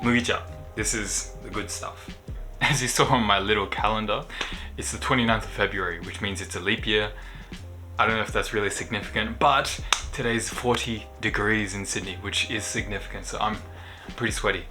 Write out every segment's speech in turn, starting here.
Mugicha, this is the good stuff. As you saw on my little calendar, it's the 29th of February, which means it's a leap year. I don't know if that's really significant, but today's 40 degrees in Sydney, which is significant, so I'm pretty sweaty.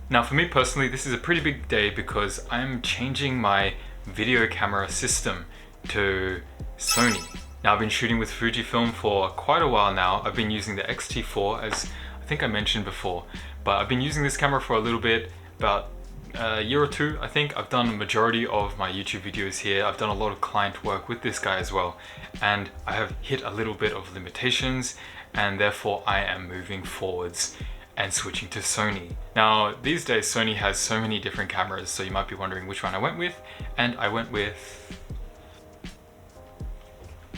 Now for me personally, this is a pretty big day because I'm changing my video camera system to Sony. Now I've been shooting with Fujifilm for quite a while now. I've been using the X-T4 as I think I mentioned before, but I've been using this camera for a little bit, about a year or two I think. I've done a majority of my YouTube videos here. I've done a lot of client work with this guy as well, and I have hit a little bit of limitations, and therefore I am moving forwards and switching to Sony. Now these days Sony has so many different cameras, so you might be wondering which one I went with, and I went with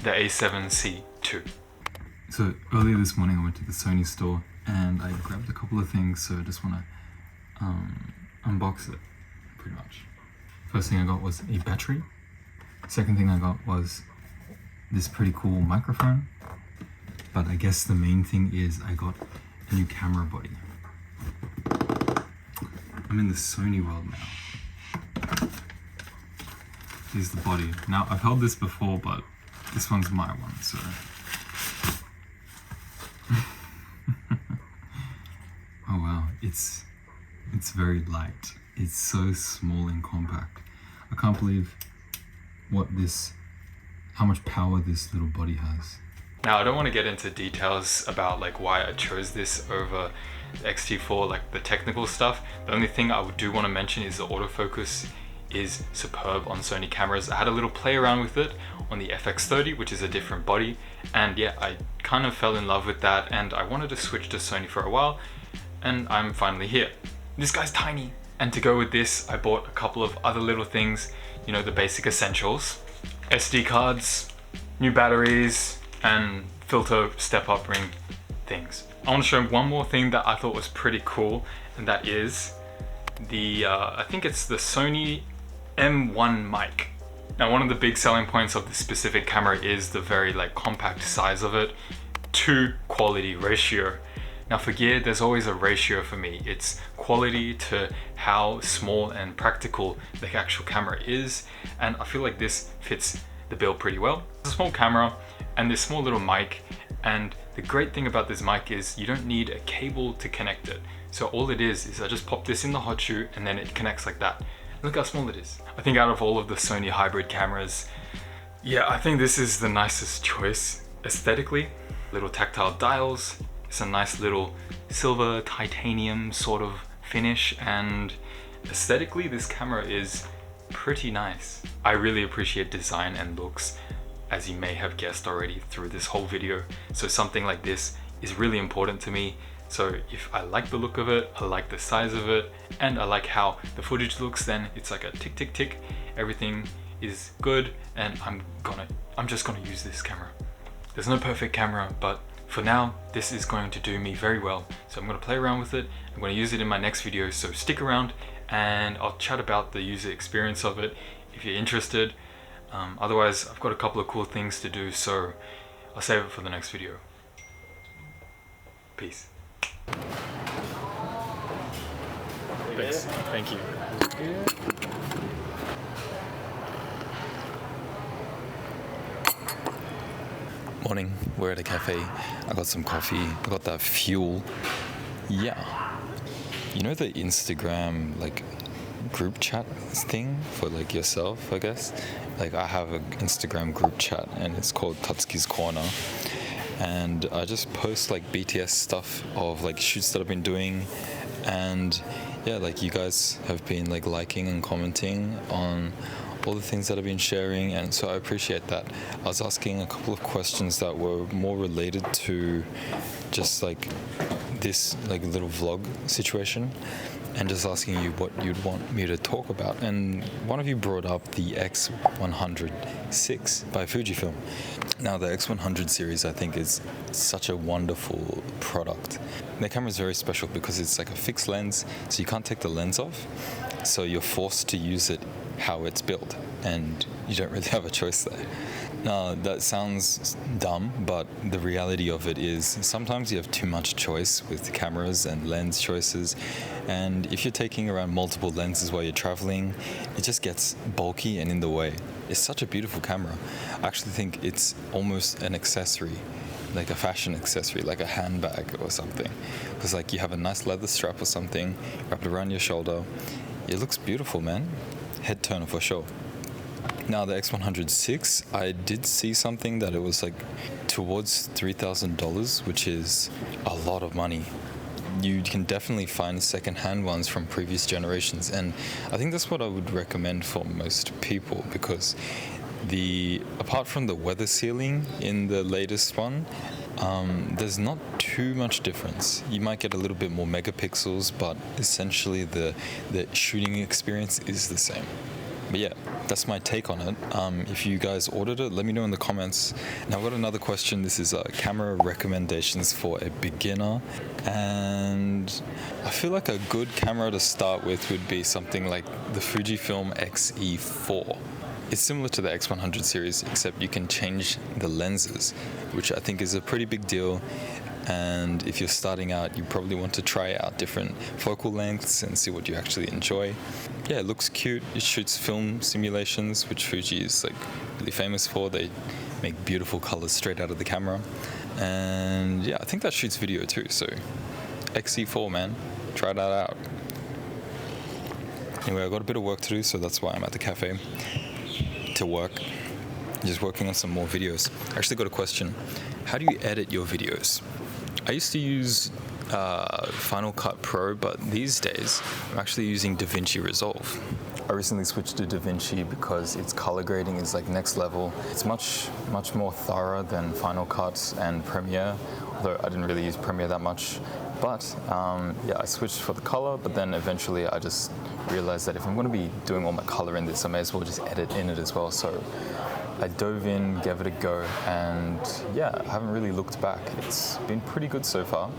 the A7C II. So earlier this morning I went to the Sony store and I grabbed a couple of things, so I just want to unbox it pretty much. First thing I got was a battery. Second thing I got was this pretty cool microphone, but I guess the main thing is I got a new camera body. I'm in the Sony world now. Here's the body. Now I've held this before, but this one's my one, so. Oh wow, it's very light. It's so small and compact. I can't believe how much power this little body has. Now I don't want to get into details about like why I chose this over the X-T4, like the technical stuff. The only thing I do want to mention is the autofocus is superb on Sony cameras. I had a little play around with it on the FX30, which is a different body, and yeah, I kind of fell in love with that, and I wanted to switch to Sony for a while, and I'm finally here. This guy's tiny, and to go with this I bought a couple of other little things, you know, the basic essentials: SD cards, new batteries, and filter step-up ring things. I want to show one more thing that I thought was pretty cool, and that is the I think it's the Sony M1 mic. Now one of the big selling points of this specific camera is the very like compact size of it to quality ratio. Now for gear, there's always a ratio for me. It's quality to how small and practical the actual camera is, and I feel like this fits the bill pretty well. It's a small camera and this small little mic, and the great thing about this mic is you don't need a cable to connect it. So all it is I just pop this in the hot shoe and then it connects like that. Look how small it is. I think out of all of the Sony hybrid cameras, yeah, I think this is the nicest choice aesthetically. Little tactile dials, it's a nice little silver titanium sort of finish, and aesthetically this camera is pretty nice. I really appreciate design and looks, as you may have guessed already through this whole video. So something like this is really important to me. So if I like the look of it, I like the size of it, and I like how the footage looks, then it's like a tick tick tick. Everything is good, and I'm just gonna use this camera. There's no perfect camera, but for now this is going to do me very well. So I'm gonna play around with it. I'm gonna use it in my next video, so stick around and I'll chat about the user experience of it if you're interested. Otherwise I've got a couple of cool things to do, so I'll save it for the next video. Peace. Thanks. Thank you. Morning, we're at a cafe. I got some coffee, I got that fuel. Yeah. You know the Instagram like group chat thing for like yourself, I guess? Like I have an Instagram group chat and it's called Tatsuki's Corner. And I just post like BTS stuff of like shoots that I've been doing, and yeah, like you guys have been like liking and commenting on all the things that I've been sharing, and so I appreciate that. I was asking a couple of questions that were more related to just like this like little vlog situation, and just asking you what you'd want me to talk about. And one of you brought up the X100-6 by Fujifilm. Now the X100 series I think is such a wonderful product. The camera is very special because it's like a fixed lens, so you can't take the lens off, so you're forced to use it how it's built, and you don't really have a choice there. No, that sounds dumb, but the reality of it is sometimes you have too much choice with cameras and lens choices. And if you're taking around multiple lenses while you're traveling, it just gets bulky and in the way. It's such a beautiful camera. I actually think it's almost an accessory, like a fashion accessory, like a handbag or something. Because like you have a nice leather strap or something, wrap it around your shoulder. It looks beautiful, man. Head turner for sure. Now the X106, I did see something that it was like towards $3,000, which is a lot of money. You can definitely find second-hand ones from previous generations, and I think that's what I would recommend for most people, because apart from the weather sealing in the latest one, there's not too much difference. You might get a little bit more megapixels, but essentially the shooting experience is the same. But yeah, that's my take on it. If you guys ordered it, let me know in the comments. Now I've got another question. This is camera recommendations for a beginner. And I feel like a good camera to start with would be something like the Fujifilm X-E4. It's similar to the X100 series, except you can change the lenses, which I think is a pretty big deal. And if you're starting out, you probably want to try out different focal lengths and see what you actually enjoy. Yeah, it looks cute. It shoots film simulations, which Fuji is like really famous for. They make beautiful colors straight out of the camera. And yeah, I think that shoots video too. So X-E4, man, try that out. Anyway, I've got a bit of work to do, so that's why I'm at the cafe to work. Just working on some more videos. I actually got a question. How do you edit your videos? I used to use Final Cut Pro, but these days I'm actually using DaVinci Resolve. I recently switched to DaVinci because its color grading is like next level. It's much more thorough than Final Cut and Premiere, although I didn't really use Premiere that much. But yeah, I switched for the color, but then eventually I just realized that if I'm going to be doing all my color in this, I may as well just edit in it as well. So I dove in, gave it a go, and yeah, I haven't really looked back. It's been pretty good so far.